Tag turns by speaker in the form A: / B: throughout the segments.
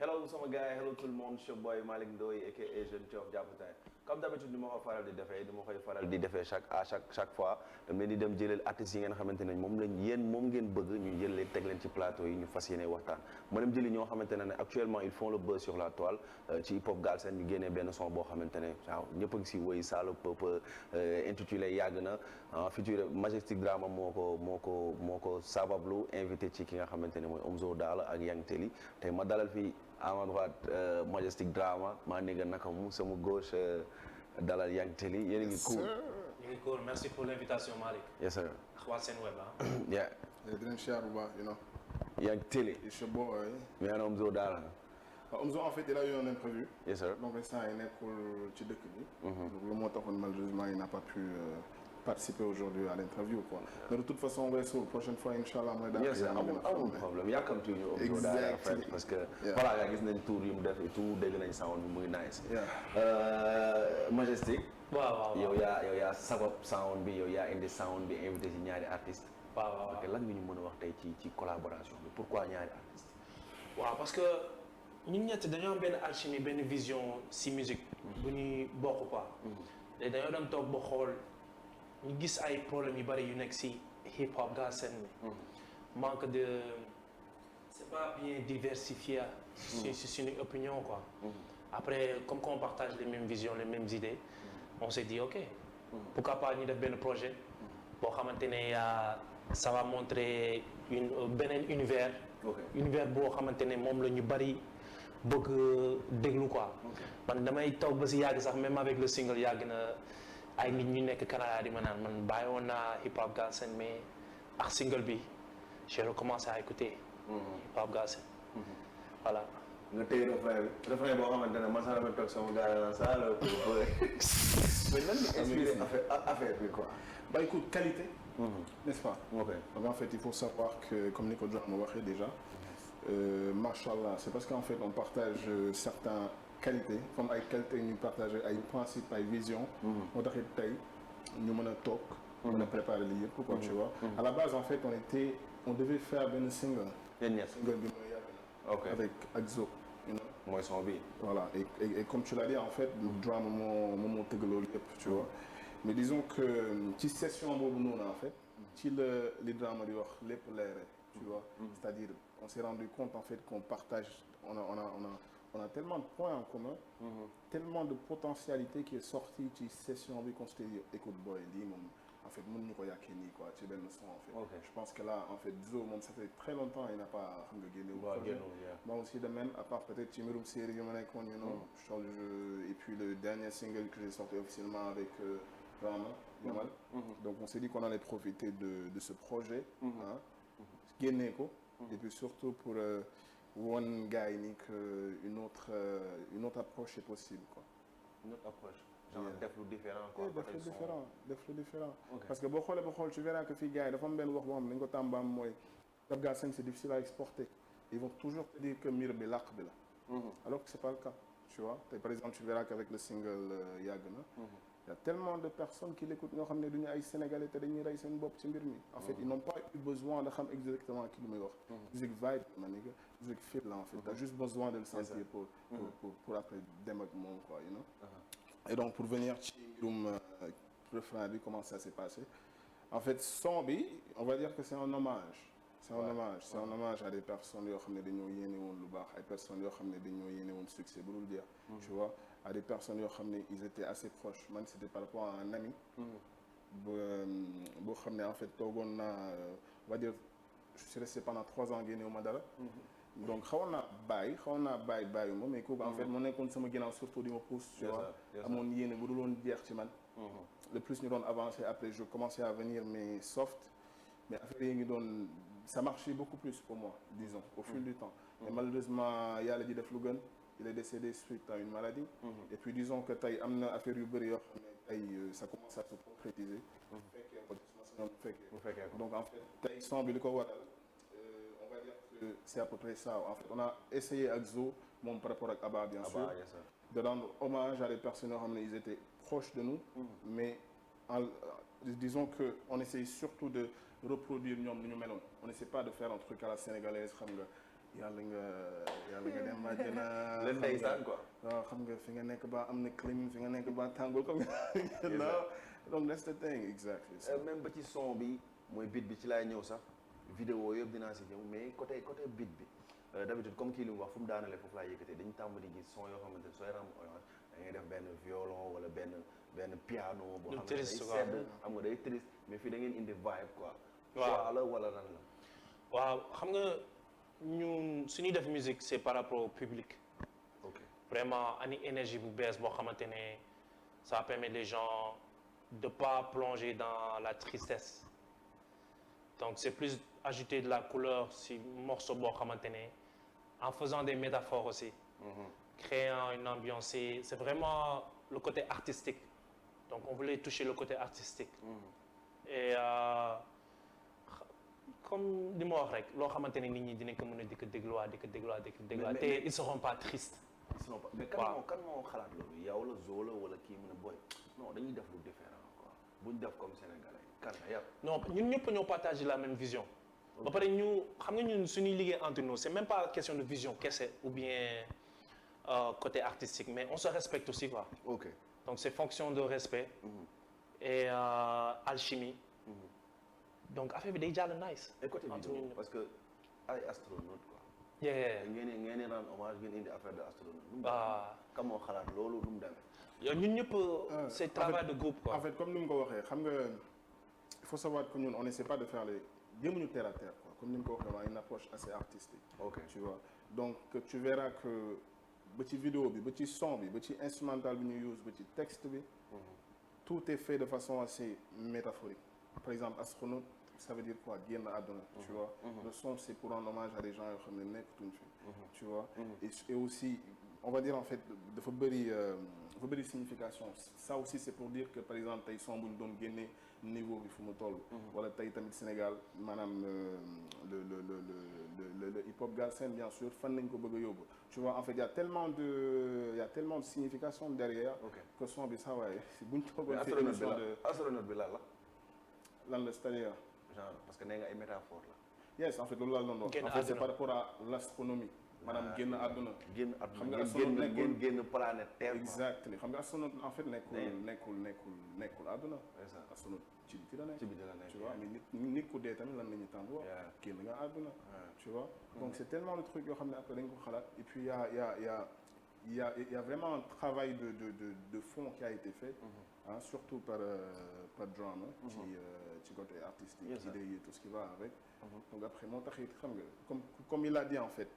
A: Hello sama gars yi hello tout le monde c'est boy Malick Ndoye aka Jeune Thiof Diapoutaye comme d'habitude ni ma ko faral di defee chaque fois dama leen di dem jëleel artistes yi ngeen xamante ne moom ngeen bëgg ñu jël leen teg leen ci plateau yi ñu fas yéene waxtaan ma dem jëli ñoo xamante ne actuellement ils font le buzz sur la toile ci hip hop Galsen ñu génnee benn son boo xamante ne waaw ñëpp a ngi si woy Salo Peuple intitulé yàgg na feature Majestic Drama moo ko sabablu invité ci ki nga xamante ne mooy Omzo Dollar ak Yang Teli tey ma dalal fii à ma droite Majestic Drama maa négga naka mu sama gauche dalal Yang Teli yéen a ngi cool.
B: ñu ngi cool merci pour l'invitation Malick.
A: yes sir.
B: waa seen web ah.
A: yeah.
C: dinañ siyaar bu baax you know.
A: Yang Teli.
C: it's your boy.
A: mais ana Omzo Dollar.
C: Omzo en fait il a eu un imprévu.
A: yes sir.
C: donc instant yi nekkul ci dëkk bi. donc lu moo taxoon malheureusement il n'a pas pu participer aujourd'hui à l'interview quoi. mais de toute façon on va essayer prochaine fois inchallah mooy daal.
A: yes amul problème yàkkamti ñu Omzo Dollar en fait parce que. voilà nga gis nañ tour yu mu def et tout dégg nañ sound bi muy nice. Majestic.
B: waaw
A: yow yaa sabab sound bi yow yaa indi sound bi invité ci ñaari artistes.
B: waaw
A: ok lan nga ñu mën a wax tey ci collaboration bi pourquoi ñaari artistes.
B: waaw parce que ñun ñett dañoo am benn alchimie benn vision si musique bu ñuy bokk quoi. léegi dañoo dem toog ba xool ñu gis ay problèmes yu bari yu nekk si hip hop Galsen bi. manque de c'est pas bien diversifié. si suñu opinion quoi. après comme qu'on partage les mêmes visions les mêmes idées. on s'est dit ok. pourquoi pas ñu def benn projet. boo xamante ne ça va montrer beneen univers. univers boo xamante ne moom la ñu bari bëgg déglu quoi. man damay toog ba si yàgg sax même avec le single yàgg na ay nit ñu nekk Canada di ma naan man bàyyi woon naa hip hop Galsen mais ak single bi j'ai recommencé à écouter. hip hop Galsen. voilà.
A: nga téye refrain boo xamante ne man sax dama toog sama gars yi naan ça la mais lan nga inspiré affaire bi quoi.
C: bah écoute qualité. n'est-ce pas.
A: ok
C: donc en fait il faut savoir que comme ni ko John ma waxee déjà. machallah c'est parce qu'en fait on partage certaines qualités comme ay qualités ñu partager ay principes ay visions. moo taxit tey ñu mën a toog. mën a préparer lii yëpp quoi tu vois. à la base en fait on devait faire benn single.
A: yéen ñett
C: single bi mooy yàgg na.
A: ok
C: avec Axo.
A: mooy son bi.
C: voilà et comme tu l'as dit en fait Drama moo tëgg loolu yëpp tu vois. mais disons que ci session boobu noonu en fait. ci la li Drama di wax lépp leere tu vois. c'est-à-dire on s'est rendu compte en fait qu'on partage on a tellement de points en commun. tellement de potentialité qui est sorti ci session bi qu'on s'était dit écoute boy lii moom en fait mën ñu ko yàkkee nii quoi ci benn son en fait.
A: Okay.
C: je pense que là en fait Zo moom ça fait très longtemps il n'a pas xam nga génne. moi aussi de même à part peut-être ci mbirum série yu ma nekkoon you know et puis le dernier single que j'ai sorti officiellement avec Drama Yamal. donc on s'est dit qu'on allait profiter de ce projet. génne ko. et puis surtout pour wan gars yi ni que une autre approche est possible quoi.
A: une autre approche. genre def lu différent quoi.
C: def lu différent. parce que boo xoolee ba xool tu verras que fii gars yi dafa am benn wax boo xam ne dañu ko tàmbaam mooy Rap Galsen c'est difficile à exporter. ils vont toujours te dire que mbir bi làq bi la. alors que c'est pas le cas tu vois te par exemple tu verras qu'avec le single yàgg na. il y a tellement de personnes qui l'écoutent ñoo xam ne duñu ay sénégalais te dañuy rey seen bopp ci mbir mi. en fait ils n'ont pas eu besoin de xam exactement ki lu muy wax. musique vibe ma ni que musique fit la en fait. t'as juste besoin de le sentir pour après dem ak moom quoi you know. et donc pour venir ci mbirum refrain bi comment ça s'est passé en fait son bi on va dire que c'est un hommage. c'est un hommage à des personnes yoo xam ne dañoo yéene woon lu baax ay personnes yoo xam ne dañoo yéene woon succès bu dul dire. tu vois à des personnes yoo xam ne ils étaient assez proches man c'était par rapport à un ami. boo xam ne en fait toogoon naa on va dire je suis resté pendant 3 ans génnewu ma dara. donc xawoon naa bàyyi ma mais kooku en fait moo nekkoon sama ginnaaw surtout di ma pousse. tu vois amoon yéene bu dul woon jeex ci man. le plus ñu doon avancer après je commençais à venir mais soft. mais affaire yi ngi doon ça marchait beaucoup plus pour moi disons au fil du temps. mais malheureusement yàlla ji def lu gën il est décédé suite à une maladie. et puis disons que tey am na affaire yu bëri yoo xam ne tey ça commence à se concrétiser. bu fekkee ko donc en fait tey son bi li ko waral on va dire que c'est à peu près ça en fait on a essayé ak Zo moom par rapport ak Abba bien sûr de rendre hommage à des personnes yoo xam ne ils étaient proches de nous. mais disons que on essaye surtout de reproduire ñoom ni ñu meloon on essaie pas de faire un truc à la sénégalaise xam nga yàlla nga dem àjjana.
A: leen ndeysaan quoi.
C: waaw xam nga fi nga nekk ba am na clim fi nga nekk ba tàngul comme non donc that's the thing exactly.
A: même ba ci son bi mooy beat bi ci laay ñëw sax vidéo yëpp dinaa si ñëw mais côté beat bi d'habitude comme kii li mu wax fu mu daanalee foofu laa yëkkatee dañu tàmm di gis son yoo xamante ne sooy ram orange da ngay def benn violon wala benn piano boo xam ne day sedd xam nga day triste mais fii da ngeen indi vibe quoi.
B: waaw
A: la wala lan la.
B: waaw xam nga ñun su ñuy def musique c'est par rapport au public.
A: ok
B: vraiment ani énergie bu bees boo xamante ne ça permet les gens de pas plonger dans la tristesse donc c'est plus ajouter de la couleur si morceau boo xamante ne en faisant des métaphores aussi. Créant une ambiance c'est vraiment le côté artistique donc on voulait toucher le côté artistique. Et comme li ma wax rek loo xamante ne nit ñi dinañ ko mën a di ko dégluwaat te ils seront pas tristes.
A: mais kan moo xalaat loolu yow la Zo la wala kii mu ne boy non dañuy def lu différent quoi buñ def comme sénégalais kan la yow.
B: non ñun ñëpp ñoo partager la même vision. ba pare ñu xam nga ñun suñuy liggéey entre nous c'est même pas question de vision kese ou bien côté artistique mais on se respecte aussi quoi.
A: ok
B: donc c'est fonction de respect. Et alchimie. donc affaire bi day jàll nice.
A: et côté vidéo parce que ay astronaute quoi. ngeen rendre hommage ngeen indi affaire de astronaute. kam moo xalaat loolu nu mu demee.
B: yow ñun ñëpp c'est travail de groupe quoi.
C: en fait comme ni mu ko waxee xam nga il faut savoir que ñun on essaie pas de faire les jéemuñu terre à terre quoi comme ni mu ko waxee une approche assez artistique.
A: ok
C: tu vois donc tu verras que ba ci vidéo bi ba ci son bi ba ci instrumental bi ñu use ba ci texte bi. tout est fait de façon assez métaphorique par exemple astronaute. ça veut dire quoi génn àdduna tu vois le son c'est pour rendre hommage à des gens yoo xam ne nekkatuñ fi tu vois et aussi on va dire en fait dafa bëri signification ça aussi c'est pour dire que par exemple tey son bu ñu doon génnee niveau bi fu mu toll wala tey tamit Sénégal maanaam le hip-hop galsen bien sûr fan nañ ko bëgg a yóbbu tu vois en fait il y a tellement de signification derrière que son bi ça waaye buñ toogoon
A: astronaute bi lan la
C: c'est-à-dire
A: genre parce que nee nga ay métaphore
C: la. yes en fait loolu laa doon wax. en fait c'est par rapport à l'astronomie. maanaam génn àdduna.
A: xam nga astronaute génn planète Terre.
C: exactement xam nga astronaute en fait nekkul àdduna. astronaute ci biti la nekk. tu vois mais nit ku dee tamit lan la ñuy tàmbali wax. génn nga àdduna. tu vois donc c'est tellement de trucs yoo xam ne après dañ ko xalaat et puis il y a vraiment un travail de fond qui a été fait. Surtout par Drama. ci côté artistique. idées yi tout ce qui va avec. donc après moo tax it xam nga comme il a dit en fait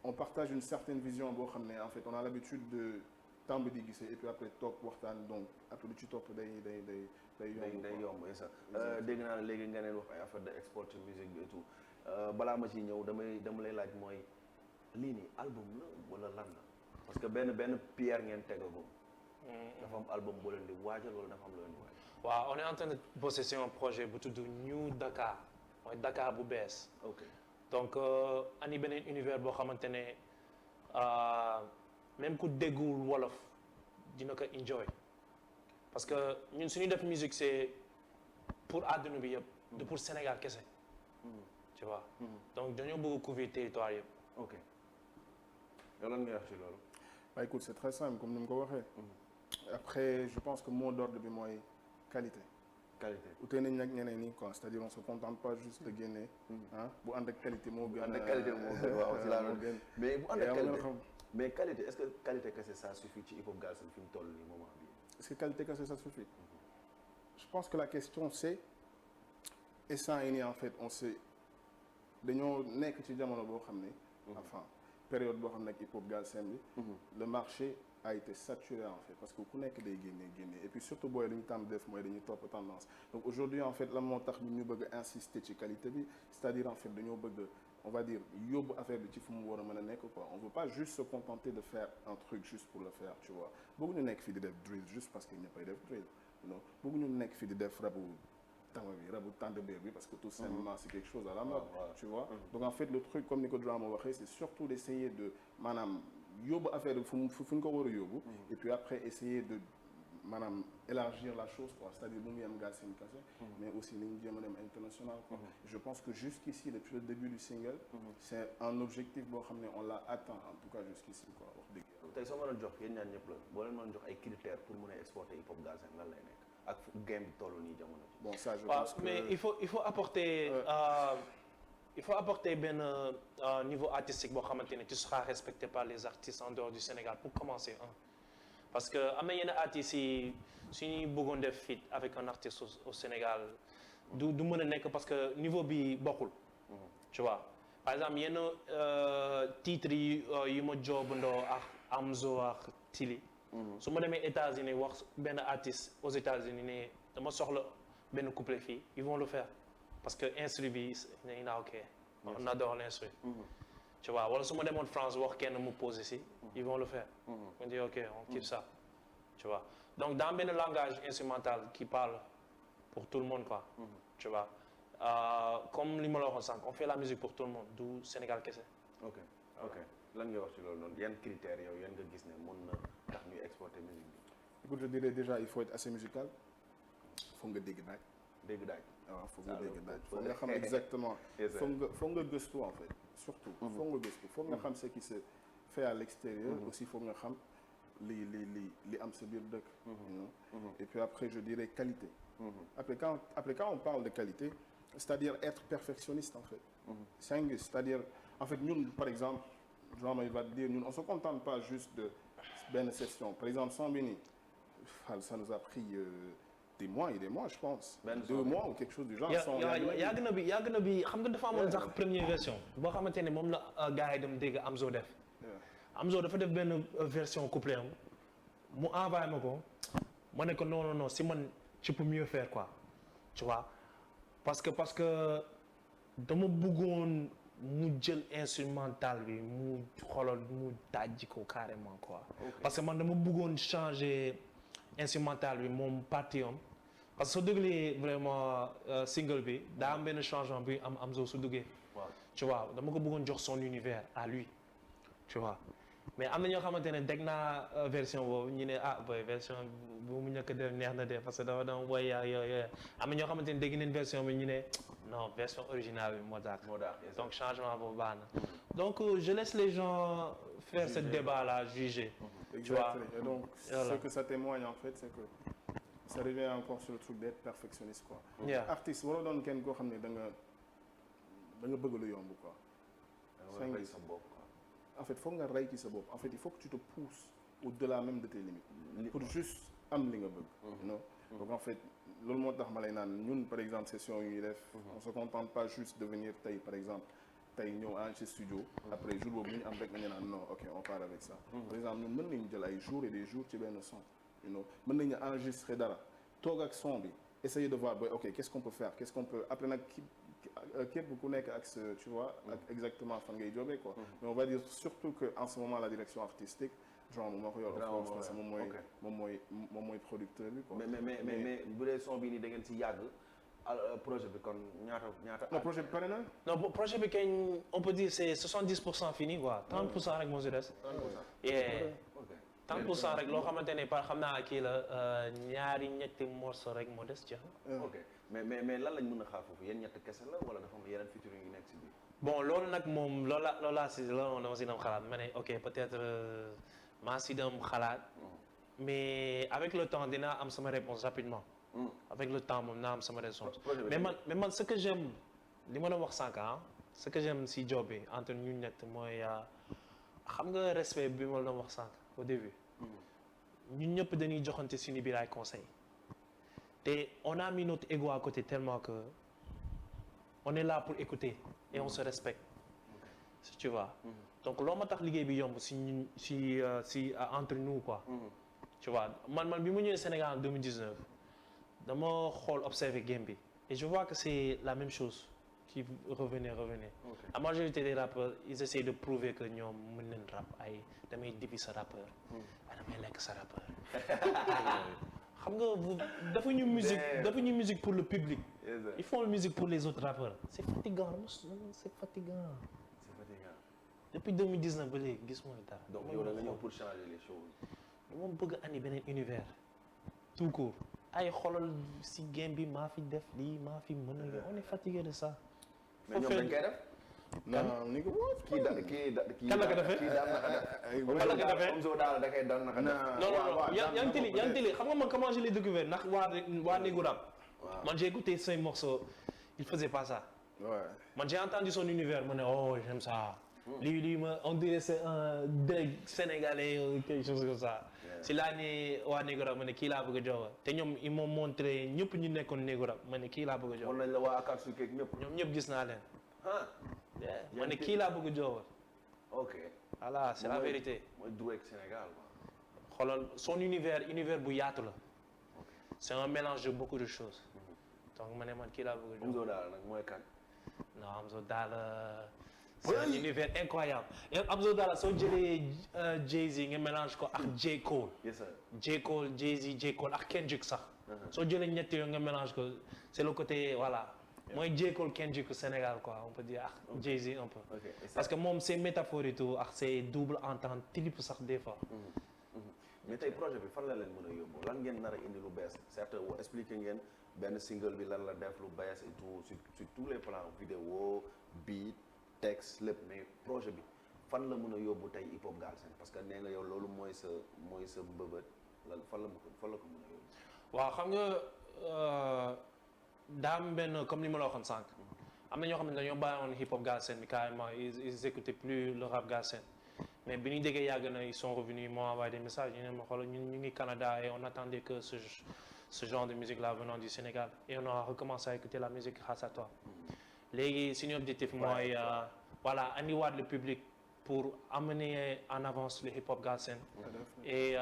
C: on partage une certaine vision boo xam ne en fait on a l'habitude de tàmb di gisee et puis après toog waxtaan donc après lu ci topp day
A: yomb et ça dégg naa ne léegi nga neen wax ay affaire de export musique bi et tout balaa ma ciy ñëw dama lay laaj mooy lii nii album la wala lan la parce que benn pierre ngeen tegagum. dafa am album boo leen di waajal wala dafa am loo leen di waajal.
B: waaw on est en train de bosser sur un projet bu tudd New Dakar mooy Dakar bu bees.
A: ok
B: donc ani beneen univers boo xamante ne même ku déggul wolof dina ko enjoy parce que ñun suñuy def musique c'est pour àdduna bi yëpp. de pour Sénégal kese. tu vois. donc dañoo bëgg couvrir territoire yëpp.
A: ok yow lan ngay wax ci loolu.
C: bah écoute c'est très simple comme ni mu ko waxee. après je pense que mot d'ordre bi mooy qualité. ute nañ nag ñeneen ñi quoi c'est-à-dire on se contente pas juste de génne. bu ànd ak qualité moo gën.
A: ànd ak qualité moo gën waaw si laa doon mais bu ànd ak qualité mais qualité est-ce que qualité kese ça suffit ci hip-hop galsen fi mu toll nii moment bi.
C: est-ce que qualité kese ça suffit. je pense que la question c'est instant yii nii en fait on sait dañoo nekk ci jamono boo xam ne. enfin période boo xam ne ak hip-hop galsen bi. le marché a été saturé en fait parce que ku nekk day génne et puis surtout booy li ñu tàmm def mooy dañuy topp tendance donc aujourd'hui en fait lan moo tax ñu bëgg a insister ci qualité bi c'est-à-dire en fait dañoo bëgg on va dire yóbbu affaire bi ci fu mu war a mën a nekk quoi on veut pas juste se contenter de faire un truc juste pour le faire tu vois bëgguñu nekk fii di def drill juste parce que ñëppay def drill non bëgguñu nekk fii di def rabu tàndbeer bi parce que tout simplement c'est quelque chose à la mode tu vois donc en fait le truc comme ni ko Drama waxee c'est surtout d'essayer de maanaam yóbbu affaire bi fu ñu ko war a yóbbu et puis après essayer de maanaam élargir la chose quoi, c'est-à-dire bu mu yem Galsen Kase mais aussi ni ñu jéem a dem international quoi. Je pense que jusqu'ici depuis le début du single c'est un objectif boo xam ne on l'a atteint en tout cas jusqu'ici quoi wax dëgg yàlla.
A: tey soo mënoon jox yéen ñaar ñëpp la boo leen mënoon jox ay critères pour mën a exporter hip hop Galsen lan lay nekk ak fu game bi toll nii jamono ji.
C: Bon ça je pense que
B: mais il faut apporter benn niveau artistique boo xamante ne tu seras respecté par les artistes en dehors du Sénégal pour commencer parce que am na yenn artistes yi su ñuy bëggoon def feat avec un artiste au Sénégal du mën a nekk parce que niveau bi bokkul. tu vois par exemple yenn titres yi ma joobandoo ak Amzo ak Tili. su ma demee États-Unis wax benn artiste aux États-Unis ne dama soxla benn couplet fii ils vont le faire parce que instru bi nañ naa ok on adore l'instru. tu vois wala su ma demoon France wax kenn mu posé si ils vont le faire. on dit ok on kiffe ça tu vois donc dans benn langage instrumental qui parle pour tout le monde quoi. tu vois comme li ma la waxoon sànq on fait la musique pour tout le monde du Sénégal kese.
A: ok lan nga wax ci loolu noonu yan critères yow yan nga gis ne mën na tax ñuy exporter musique bi.
C: écoute je dirais déjà il faut être assez musical foog nga dégg daaj.
A: dégg daaj.
C: waaw foog nga dégg daaj foog nga xam exactement. foog nga gëstu en fait surtout. foog nga gëstu foog nga xam ce qui se fait à l'extérieur. aussi foog nga xam li am sa biir dëkk. et puis après je dirais qualité. après quand on parle de qualité c'est-à-dire être perfectionniste en fait. c'est-à-dire en fait ñun par exemple genre il va te dire ñun on se contente pas juste de benn session par exemple son bi nii ça nous a pris des mois et des mois je pense. 2 mois ou quelque chose du genre.
B: yàgg na bi xam nga dafa amoon sax première version boo xamante ne moom la gars yi dem dégg Amzo def. Amzo dafa def benn version couplet am mu envoyé ma ko ma ne ko non si man je peux mieux faire quoi tu vois parce que dama bëggoon mu jël instrumental bi mu xoolal mu dajji ko carrément quoi. parce que man dama bëggoon changer instrumental bi moom partie am parce que soo déglee vraiment single bi daa am benn changement bi am Amzo su duggee. tu vois dama ko bëggoon jox son univers à lui tu vois mais am na ñoo xamante ne dégg naa version boobu ñu ne boy version bu mu njëkk a def neex na de parce que dafa doon woy yooyu am na ñoo xamante ne dégg nañ version bi ñu ne non version originale bi moo daax donc changement boobu baax na donc je laisse les gens faire ce débat là juger. tu vois
C: et donc ce que ça témoigne en fait c'est que ça revient encore sur le truc d'être perfectionniste quoi. artiste waroo doon kenn koo xam ne da nga bëgg lu yomb quoi. en fait foog nga rey ci sa bopp en fait il faut que tu te pousses au-delà même de tes limites pour juste am li nga bëgg. non donc en fait loolu moo tax ma lay naan ñun par exemple session yu ñuy def on se contente pas juste de venir tey par exemple tey ñëw enregistrer studio après jour boobu ñu am rek nga naan non ok on part avec ça. par exemple ñun mën nañu jël ay jours et des jours ci benn son mën nañu enregistrer dara toog ak son bi essayer de voir ba ok qu'est-ce qu'on peut faire qu'est-ce qu'on peut après nag képp ku nekk ak sa tu vois ak exactement fan ngay jógee quoi. mais on va dire surtout que en ce moment la direction artistique genre moo ko yor parce que moom mooy producteur bi quoi.
A: mais bu dee son bi nii da ngeen si yàgg projet bi kon ñaata.
C: non projet bi pare na.
B: non projet bi kañ on peut dire c'est 70% fini quoi 30% rek moo si des. 30% rek loo xamante ne par xam naa kii la ñetti morceau rek moo des ci
A: ok mais lan lañ mën a xaar foofu yéen ñett kese la wala dafa am yeneen featuring yu nekk si biir.
B: bon loolu nag moom loolaa si dama si dem xalaat ma ne ok peut-être maa si dem xalaat mais avec le temps dinaa am sama réponse rapidement. avec le temps moom naa am sama réponse mais man ce que j'aime li ma la wax sànq ce que j'aime si job bi entre ñun ñett mooy xam nga respect bi ma la wax sànq au début ñun ñëpp dañuy joxante suñu biir ay conseil te on a mis notre ego à côté tellement que on est là pour écouter et on se respecte si tu vois donc loo ma tax liggéey bi yomb si ñun si entre nous quoi tu vois man bi mu ñëwee Sénégal en 2019 dama xool observer game bi et je vois que c'est la même chose qui revenait la majorité des rappeurs ils essaient de prouver que ñoom mën nañ rap ay damay dibi sa rappeur ay damay lekk sa rappeur xam nga dafa ñu musique pour le public ils font la musique pour les autres rappeurs c'est fatigant depuis 2019 ba léegi gis mooy dara
A: donc yow da nga ñëw pour changer les choses
B: moom bëgg andi beneen univers tout court ay xoolal si game bi maa fi def lii maa fi mën a on est fatigué de ça.
A: mais ñoom dañ koy def.
C: non ni ko wóor.
A: kii da
B: kan la ko defee
A: kii daan na ko def.
B: kan la ko defee
A: Omzo daal da koy daan na ko def.
B: non yaa ngi télé xam nga man comment je l'ai découvert ndax waa Négu Rap. Man j'ai écouté ses morceaux il faisait pas ça.
C: Ouais.
B: Man j'ai entendu son univers ma ne oh j'aime ça. Lui on dirait c'est un dég sénégalais ou quelque chose comme ça. si laa ne waa Négu Rap ma ne kii laa bëgg a jox te ñoom ils m'ont montré ñëpp ñu nekkoon Négu Rap ma ne kii laa bëgg a jox.
A: mën nañ la waa Akatsuki ak ñëpp.
B: ñoom ñëpp gis naa leen.
A: ah.
B: ma ne kii laa bëgg a jox.
A: ok.
B: voilà c'est la vérité.
A: mooy Drake Sénégal quoi.
B: xoolal son univers bu yaatu la. c'est un mélange de beaucoup de choses. donc ma ne man kii laa bëgg a jox.
A: Omzo daal nag mooy kan.
B: non Omzo Dollar c'est un univers incroyable et Omzo Dollar soo jëlee Jay-Z nga mélange ko ak J. Cole.
A: yes sir.
B: J. Cole Jay-Z J. Cole ak Kendrick sax. soo jëlee ñett yooyu nga mélange ko c'est le côté voilà. mooy J. Cole Kendrick Sénégal quoi on peut dire ak Jay-Z un peu. parce que moom c'est métaphore et tout ak c'est double entente tilip sax des fois.
A: mais tey projet bi fan la leen mën a yóbbu lan ngeen nar a indi lu bees certes expliqué ngeen benn single bi lan la def lu bees et tout sur tous les plans vidéo beat texte lépp mais projet bi fan la mën a yóbbu tey hip hop Galsen parce que nee nga yow loolu mooy sa mbëbët lan fan la ko mën a yóbbu.
B: waaw xam nga daam benn comme ni ma la waxoon sànq am na ñoo xam ne dañoo bàyyi woon hip hop Galsen bi carrément ils écoutaient plus le rap Galsen mais bi ñu déggee yàgg na ils sont revenus ils m'ont envoyé des messages ñu ne ma xoolal ñu ngi Canada et on attendait que ce genre de musique là venant du Sénégal et on a recommencé à écouter la musique grâce à toi léegi suñu objectif mooy voilà andiwaat le public pour amener en avance le hip hop Galsen et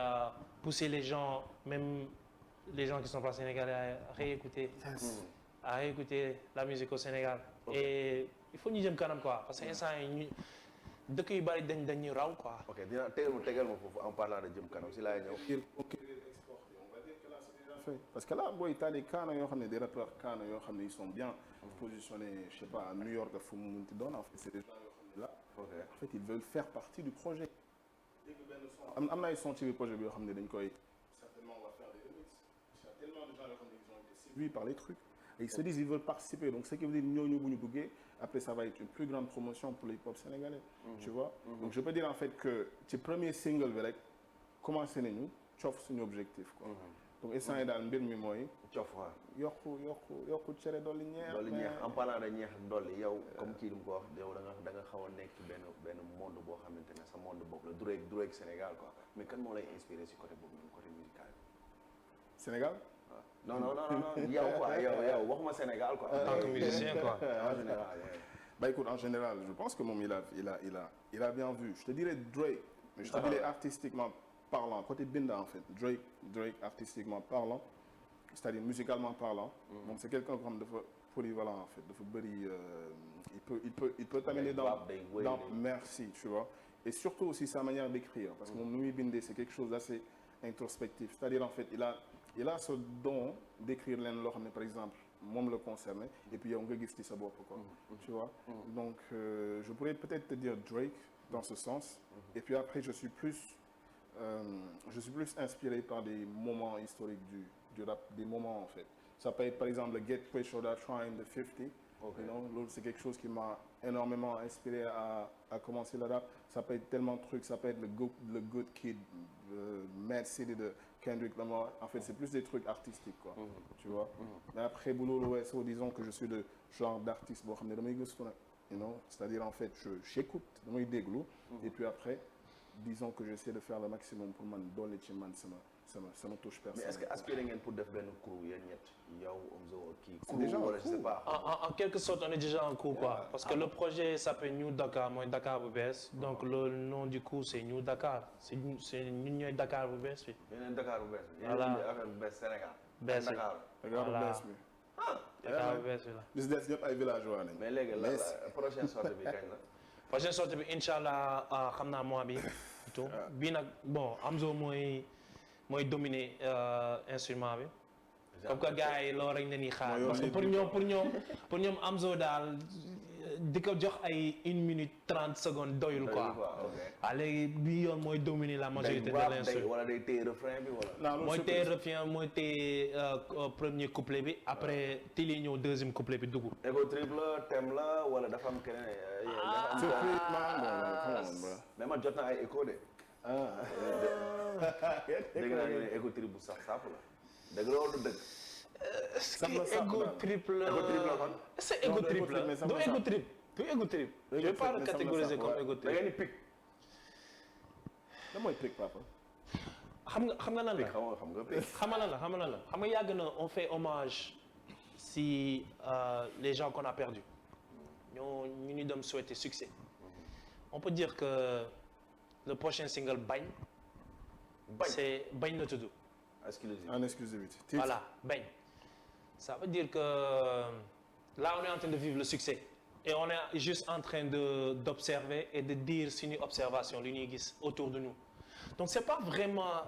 B: pousser les gens même les gens qui sont pas sénégalais à réécouter la musique au Sénégal et il faut ñu jëm kanam quoi parce que instant yi ñu dëkk yu bari dañuy raw quoi.
A: ok dina tegal ma foofu en parlant de jëm kanam si laay ñëw.
C: parce que là booy t'as des kaana yoo xam ne des rappeurs kaana yoo xam ne ils sont bien positionnés je sais pas à New York fu mu munti doon en fait c'est des gens yoo xam ne là en fait ils veulent faire partie du projet. am na ay son ci projet bi yoo xam ne dañ koy certainement on va faire des remix parce qu'il y a tellement de gens yoo xam ne ils ont été séduits par les trucs et ils se disent ils veulent participer donc ce qui veut dire ñooñu bu ñu duggee après ça va être une plus grande promotion pour le hip-hop sénégalais. Tu vois. Donc je peux dire en fait que ci premier single bi rek commencé nañu coof suñu objectif quoi. donc instant yi daal mbir mi mooy.
A: coof waaw.
C: yokku cere dolli ñeex.
A: dolli ñeex en parlant de ñeex dolli yow comme kii lu mu ko wax yow da nga xaw a nekk ci benn monde boo xamante ne sa monde bopp la Drake Sénégal quoi mais kan moo lay inspiré si côté boobu côté musical.
C: Sénégal.
A: non yow quoi yow waxuma Sénégal quoi.
B: en tant que musicien quoi.
A: en général.
C: Bah écoute, en général, je pense que moom il a bien vu. Je te dirais Drake, mais je te dirais artistiquement parlant, côté Binda en fait. Drake artistiquement parlant, c'est-à-dire musicalement parlant. Donc c'est quelqu'un comme dafa polyvalent en fait, dafa bëri il peut t'amener dans merci, tu vois. Et surtout aussi sa manière d'écrire parce que moom nu muy bindee c'est quelque chose d'assez introspectif. C'est-à-dire en fait, il a ce don d'écrire leen loo xam ne par exemple moom le concerné et puis yow nga gis ci sa bopp quoi tu vois donc je pourrais peut-être te dire Drake dans ce sens et puis après je suis plus inspiré par des moments historiques du rap des moments en fait ça peut être par exemple le Get Pressure That Trying de 50 you know loolu c'est quelque chose qui m'a énormément inspiré à commencer le rap ça peut être tellement de trucs ça peut être le Good Kid Mad City de Kendrick Lamar en fait c'est plus des trucs artistiques quoi tu vois mais après bu loolu weesoo disons que je suis de genre d'artiste boo xam ne damay gëstu nag you know c'est-à-dire en fait j'écoute damay déglu et puis après disons que j'essaie de faire le maximum pour man dolli ci man sama touche personnelle.
A: mais est-ce que aspiré ngeen pour def benn crew yéen ñett yow Omzo kii.
C: c'est déjà
A: wala je sais pas.
B: en quelque sorte on est déjà en crew quoi. parce que le projet s'appelle New Dakar mooy Dakar bu bees. donc le nom du crew c'est New Dakar c'est ñun ñooy Dakar bu bees bi.
A: yeneen Dakar bu bees bi.
B: voilà
A: yeneen affaire bu bees Sénégal.
B: bees bi
A: Dakar.
C: Dakar bu bees bi.
B: Dakar bu bees bi la.
C: bis des ñëpp ay villageois nañ.
A: mais léegi la prochaine sortie bi kañ la.
B: prochaine sortie bi incha allah xam naa mois bi. tout bii nag bon Omzo mooy dominer instrument bi. comme que gars yi loolu rek la ñuy xaar. parce que pour ñoom Omzo daal di ko jox ay 1 minute 30 secondes doyul quoi. léegi bi yoon mooy dominer la majorité de l'instru.
A: wala day téye refrain bi wala.
B: mooy téye refrain mooy téye premier couplet bi après Tili ñëw deuxième couplet bi dugg.
A: Ego Trip la thème la wala dafa am keneen. mais man jot naa ay écho de. dégg naa ne Ego Trip bu sax saaf la. dëgg la wala dëgg.
B: Ego Trip la c'est Ego Trip la du Ego Trip du Ego Trip. je vais pas le catégoriser comme Ego Trip.
A: da ngeen di pic.
C: lan mooy pic papa.
B: xam nga lan la
A: xam nga pic.
B: xam nga yàgg na on fait hommage si les gens qu'on a perdus ñu ni dem souhaiter succès. On peut dire que le prochain single Bañ. C'est Bañ la tudd.
C: En exclusivité.
B: Voilà, Bañ. Ça veut dire que là on est en train de vivre le succès et on est juste en train d'observer et de dire suñu observation li ñuy gis autour de nous. Donc c'est pas vraiment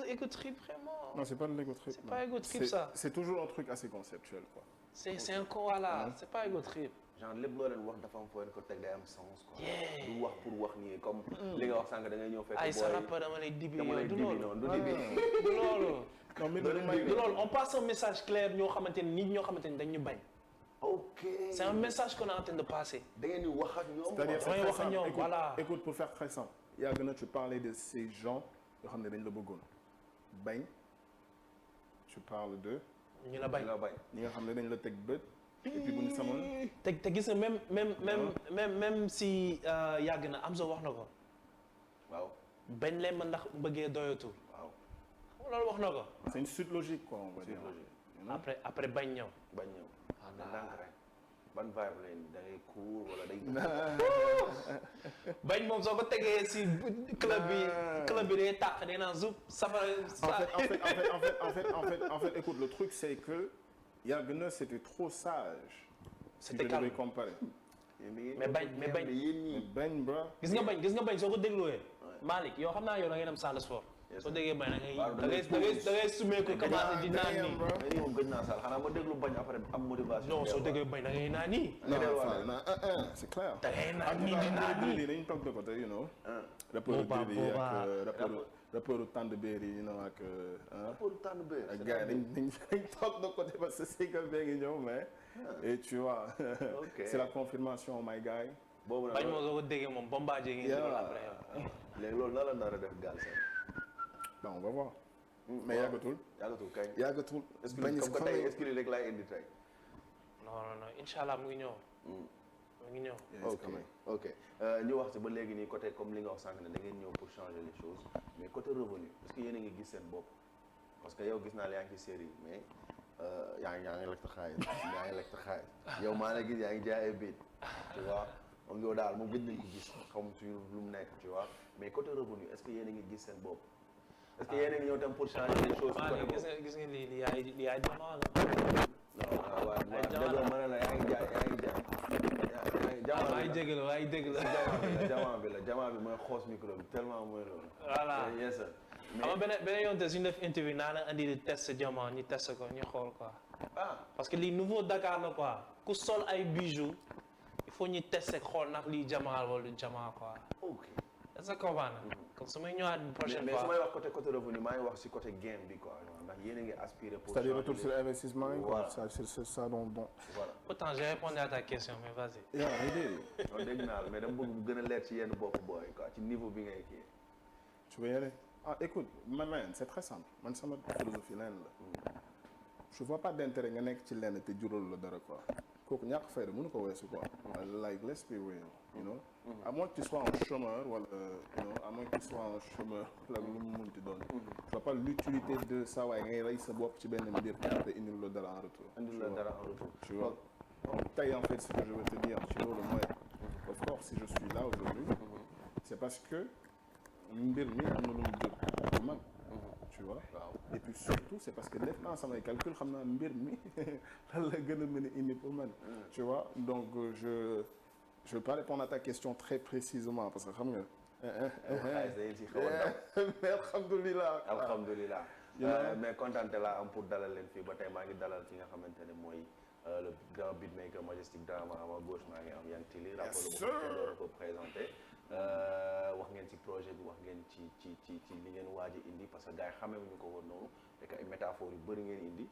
B: Ego Trip vraiment.
C: Non, c'est pas de l'Ego Trip.
B: C'est pas Ego Trip ça.
C: C'est toujours un truc assez conceptuel quoi.
B: C'est un voilà, c'est pas Ego Trip.
A: genre lépp loo leen wax dafa am foo leen ko teg day am sens quoi. du wax pour wax nii comme. li nga wax sànq da ngay ñëw fekk.
B: ay sa rappeur dama lay dibi
A: du loolu
B: du loolu. du loolu on passe un message clair ñoo xamante ni nit ñoo xamante ni dañ ñu bañ.
A: ok
B: c'est un message qu'on est en train de passer.
A: da ngeen di wax ak ñoom.
C: c'est-à-dire
B: wax ak ñoom voilà.
C: Écoute pour faire très simple. yàgg na tu parlais de ces gens yoo xam ne dañ la bëggoon bañ. tu parles de.
B: ñu la bañ
C: ñi nga xam ne dañ la teg bët. et puis bu ñu samoon.
B: te gis nga même si yàgg na Amzo wax na ko.
A: waaw.
B: bañ leen ma ndax mbëggee doyatul.
A: waaw.
B: loolu wax na ko.
C: c'est une suite logique quoi on va dire.
B: après bañ ñëw.
A: bañ ñëw. ndànk rek ban vibe lañ da ngay cool wala day.
B: bañ moom soo ko tegee si club bi day tàq day naan zup safara.
C: en fait écoute le truc c'est que yàgg na c'était trop sage.
B: c'était calme
C: si je devais comparer.
B: mais
C: bañ bra.
B: gis nga bañ soo ko dégluwee. Malick yow xam naa yow da ngay dem salle sport. soo déggee bañ da ngay sumee ko commencé di naan nii.
A: mais moom gëj naa saal xanaa ma déglu bañ après am motivation.
B: non soo déggee bañ da ngay naan nii.
C: non c'est clair.
B: da ngay naan nii di naan nii.
C: dañu toog de côté you know. rapport Tandbeer yi you know ak.
A: rapport Tandbeer.
C: ak gars yi dañ toog de côté parce que single bee ngi ñëw mais. et tu vois. c'est la confirmation my guy.
A: boobu nag
B: bañ moo soo ko déggee moom Bombardier ngi ñëw après.
A: léegi loolu nan la nar a def Galsen.
C: on va voir. mais yàggatul.
A: kañ.
C: yàggatul.
A: comme que tey est-ce que rek laay indi tey.
B: non inchallah mu ngi ñëw. mu ngi ñëw.
A: ok ñu wax ci ba léegi nii côté comme li nga wax sànq ne da ngeen ñëw pour changer les choses mais côté revenu est-ce que yéen a ngi gis seen bopp parce que yow gis naa la yaa ngi ci série mais yaa ngi lekk xaalis yow maa ngi gis yaa ngi jaay ay biit tu vois moom yow daal moom gën nañ ko gis xam ci lu mu nekk tu vois mais côté revenu est-ce que yéen a ngi gis seen bopp est-ce que yéen a ngi ñëw tam pour changer les choses.
B: gis nga lii yaay jamono la.
A: waaw dëgg ma ne la yaa ngi jaay. jamaa bi mooy xoos micro bi tellement mooy loolu.
B: voilà
A: yes sir.
B: mais beneen yoon te suñu def interview naa la andi di test jamaa ñu test ko ñu xool quoi. parce que lii nouveau Dakar la quoi ku sol ay bijoux il faut ñu tester xool ndax lii jamaa wala du jamaa quoi.
A: ok
B: est-ce que comprendre na. comme su may ñëwaat prochaine fois
A: mais su may wax côté revenu maa ngi wax si côté gain bi quoi ndax yéen a ngi aspiré pour.
C: c'est-à-dire retour sur investissement yi quoi c'est ça dont.
A: voilà.
B: pourtant j'ai répondu à ta question mais vas-y.
A: non dégg naa la mais dama bëgg bu gën a leer ci yenn bopp booy quoi ci niveau bi ngay kii.
C: tu veux y aller écoute man c'est très simple man sama philosophie lenn la. je vois pas d'intérêt nga nekk ci lenn te jural la dara quoi. kooku ñàkk fayda mënu ko weesu quoi. like let's be real you know. à moins que tu sois un chômeur wala you know à moins que tu sois un chômeur wala lu mu munti doon. je vois pas l'utilité de ça waaye ngay rey sa bopp ci benn mbir te indil la dara en retour. tu vois donc tey en fait ce que je veux te dire ci loolu mooy. of course si je suis là aujourd'hui c'est parce que mbir mi am na lu mu jël pour man. tu vois et puis surtout c'est parce que def naa samay calcul xam naa mbir mi lan la gën a mën a indi pour man. tu vois donc je veux pas répondre à ta question très précisément parce que xam nga. mais alhamdulilah.
A: mais kontaan laa am pour dalal leen fii ba tey maa ngi dalal ki nga xamante ne mooy le grand beatmaker Majestic Drama à ma gauche maa ngi am Yang Tilly rapport
C: Yes,
A: bu door ko présenté wax ngeen ci projet bi wax ngeen ci li ngeen waaj a indi parce que gars yi xamewuñu ko woon noonu fekk ay métaphores yu bëri ngeen indi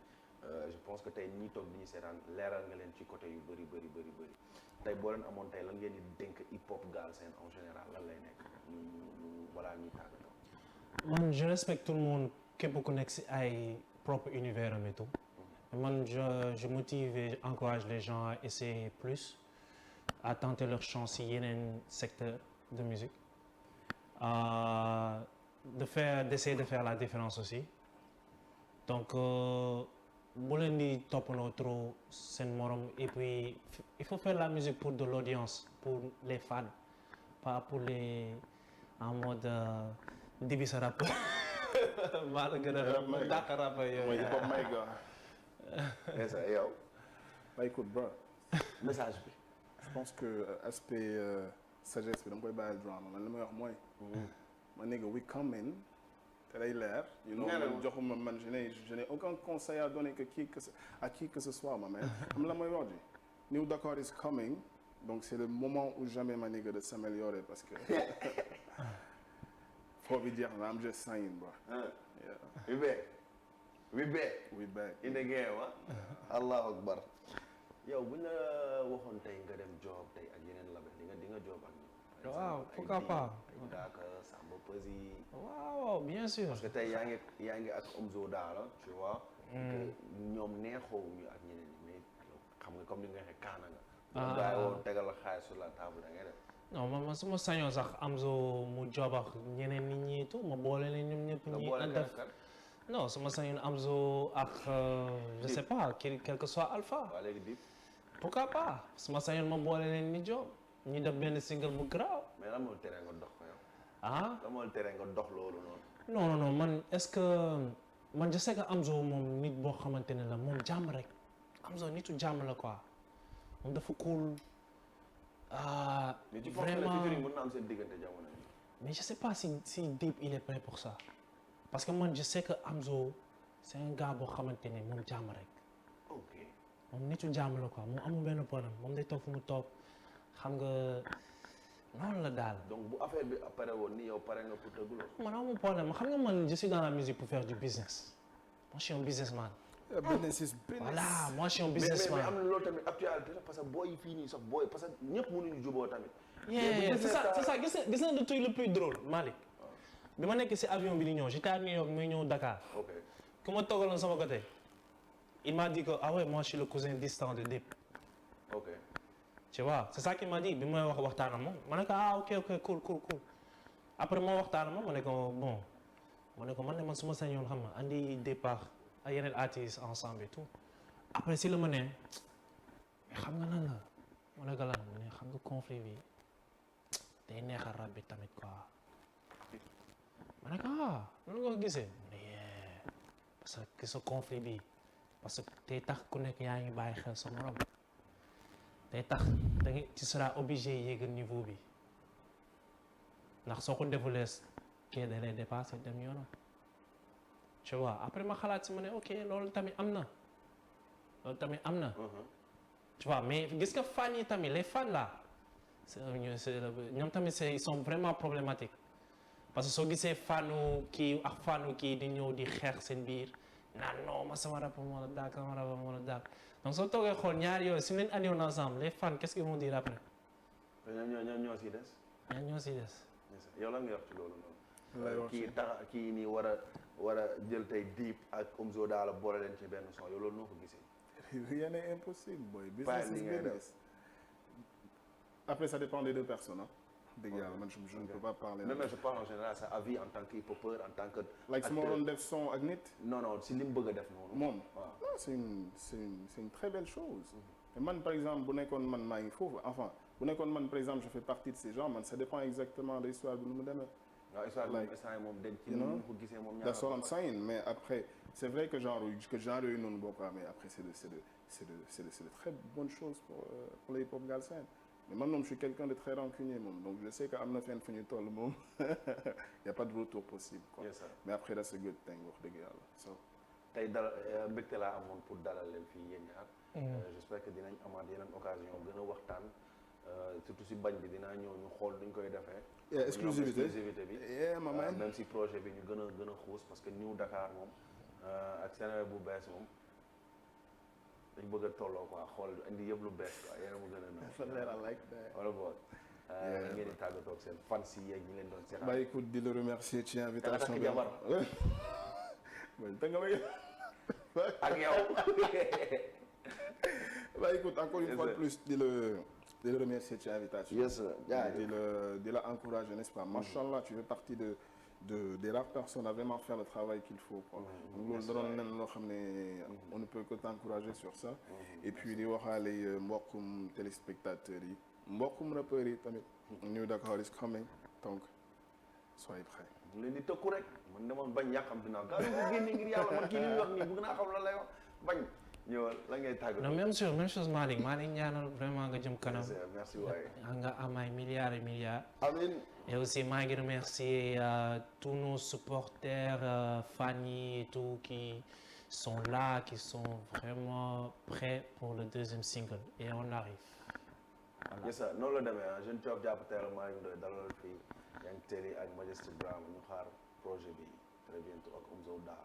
A: je pense que tey ñi toog di ñu seetaan leeral nga leen ci côté yu bëri tey boo leen amoon tey lan ngeen di dénk hip hop Galsen en général lan lay nekk ñu voilà ñuy tàggatoo.
B: man je respecte tout le monde képp ku nekk si ay propre univers am et tout man je motive et encourage les gens à essayer plus à tenter leur chance si yeneen secteur de musique d'essayer de faire la différence aussi donc bu leen di toppandoo trop seen morom et puis il faut faire la musique pour de l'audience pour les fans pas pour les en mode dibi sa rap maa la gën a dàq rap yooyu
C: mooy hip hop may ga
A: c'est ça yow
C: ba écoute bro
A: message bi.
C: je pense que aspect sagesse bi dama koy bàyyil drama man li may wax mooy ma nigga we come in te day leer you know man joxuma man je n'ai aucun conseil à donner à qui que ce soit ma man xam la mooy wax ji New Dakar is coming donc c'est le moment ou jamais ma nigga de s'améliorer parce que foo bi jeex na I'm just saying bro yeah. we back
A: in the game allahu akbar yow bu ñu la waxoon tey nga dem job tey ak yeneen label di nga job ak ñoom.
B: waaw pourquoi pas.
A: ay Ngaaka Samba Peuzzi.
B: waaw bien sûr.
A: parce que tey yaa ngi ak Omzo Dollar tu vois. ñoom neexoowuñu ak ñeneen ñi mais xam nga comme ni nga waxee kaana nga. ah gars yi woon tegal la xaalis sur la table da ngay def.
B: non man su ma sañoon sax Omzo mu job ak ñeneen nit ñi tout ma boole leen ñoom ñëpp ñi def. non su ma sañoon Omzo ak je sais pas quel que soit Alpha.
A: waaw léegi Dip.
B: pourquoi pas su ma sañoon ma boole leen ni job ñu def benn single bu garaaw.
A: mais lan moo tere nga dox ko yow.
B: ah
A: lan moo tere nga dox loolu noonu.
B: non man est-ce que man je sais que Omzo moom nit boo xamante ne la moom jàmm rek Omzo nitu jàmm la quoi moom dafa cool.
A: mais tu penses
B: vraiment
A: que mën na am seen diggante jamono yi.
B: mais je sais pas si Dip il est prêt pour ça parce que man je sais que Omzo c'est un gars boo xamante ne moom jàmm rek.
A: ok
B: moom nitu jàmm la quoi moom amul benn problème moom day toog fu mu toog xam nga noonu la daal.
A: donc bu affaire bi pare woon ni yow pare nga pour tëgg loolu.
B: man amul problème xam nga man je suis dans la musique pour faire du business moi je suis un businessman.
C: business is business.
B: voilà moi je suis un businessman.
A: mais am na loolu tamit actualité la parce que booy yi fii nii sax booy parce que ñëpp mënuñu juboo tamit.
B: c'est ça gis na le truc le plus drôle Malick. bi ma nekk si avion bi di ñëw j'étais à New York may ñëw Dakar.
A: ok
B: ku ma toogaloon sama côté. il m'a dit que ah ouais moi je suis le cousin distant de Dip.
A: ok
B: tu vois c'est ça qu'il m'a dit bi may waxtaan ak moom ma ne ko ah ok cool après moo waxtaan ak moom ma ne ko bon ma ne ko man de man su ma sañoon xam nga andi départ ak yeneen artistes ensemble et tout après si la ma ne xam nga lan la ma ne ko lan ma ne xam nga conflit bi day neexal rab bi tamit quoi ma ne ko ah noonu nga ko gisee ma ne parce que sa conflit bi parce que tey tax ku nekk yaa ngi bàyyi xel sa morom day tax da nga tu seras obligé yéegal niveau bi ndax soo ko defulee kii da lay dépassé dem yoonam tu vois après ma xalaat si ma ne ok loolu tamit am na tu vois mais gis nga fans yi tamit les fans là ñoom tamit ils sont vraiment problématiques parce que soo gisee fanu kii ak fanu kii di ñëw di xeex seen biir naan non ma sama rap moo la daak sama rap moo la daak donc soo toogee xool ñaari yooyu si leen andiwoon ensemble les fans qu'est-ce qu'ils vont dire après.
A: ñoom ñoo siy des.
B: ñoo siy des.
A: yow lan nga wax ci loolu noonu. kii nii war a jël tey Dip ak Omzo Dollar boole leen ci benn son yow loolu noo ko gisee.
C: rien n'est impossible boy. business is business. après ça dépend des deux personnes dëgg yàlla man je ne peux pas parler.
A: mais je parle en général sa avis en tant que hip-hopeur en tant que.
C: like su ma waroon def son ak nit.
A: non si li mu bëgg a def noonu.
C: moom non c'est une très belle chose. mais man par exemple bu nekkoon man maa ngi foofu enfin bu nekkoon man par exemple je fais partie de ces gens man ça dépend exactement de l'histoire bi nu mu demee.
A: waaw histoire bi moom denc ci nu mu ko gisee moom ñaar
C: that's what I'm saying mais après c'est vrai que genre yooyu noonu boo ko amee après c'est de très bonnes choses pour le hip-hop Galsen. mais man moom je suis quelqu'un de très rancunier moom donc je sais que am na fenn fu ñu toll moom y a pas de retour possible quoi.
A: Yes,
C: mais après that's a good thing wax dëgg yàlla so
A: tey dal mbégte laa amoon pour dalal leen fii yéen ñaar. j'espère que dinañ amaat yeneen occasion gën a waxtaan surtout si bañ bi dinaa ñëw ñu xool duñ koy defee.
C: exclusivité
A: bi.
C: ma man
A: même si projet bi ñu gën a xuus parce que New Dakar moom ak Sénégal bu bees moom dañ bëgg a tolloo quoi xool indi yëpp lu bees quoi yéen a mu gën a nëb. wala boog. ngeen di tàggatoo ak seen fans yi yeeg ñi leen doon seetaan.
C: Bah écoute di le remercier ci invitation
A: bi. jabar.
C: da nga may.
A: ak yow.
C: Bah écoute encore une fois de plus di le remercier ci invitation.
A: yes sir.
C: di la encourager n'est-ce pas. Machallah tu fais partie des rares personnes à vraiment faire le travail qu'il faut quoi. loolu da doon nen loo xam ne on ne peut que t'encourager sur ça. et puis di waxaale mbokkum téléspectateurs yi. mbokkum rappeurs yi tamit. New Dakar is coming donc soyez prêts.
A: mu leen di tëkku rek man de man bañ yàqam dinaa gaaw ko génne ngir yàlla man kii li muy wax nii bëgg naa xam lan lay wax bañ ñëwal la ngay tàggatoo.
B: non même chose Malick ñaanal vraiment nga jëm kanam.
A: merci waay.
B: nga am ay milliards et milliards.
A: amiin.
B: et aussi maa ngi remercier tous nos supporters fans yi et tout qui sont là qui sont vraiment prêts pour le deuxième single et on arrive.
A: yes sir noonu la demee ah jeune Thiop jàpp teel a Malick Ndoye dalal fii yaa ngi teel ak Majesty Brahma ñu xaar projet bi très bientôt ak Omzo Dollar.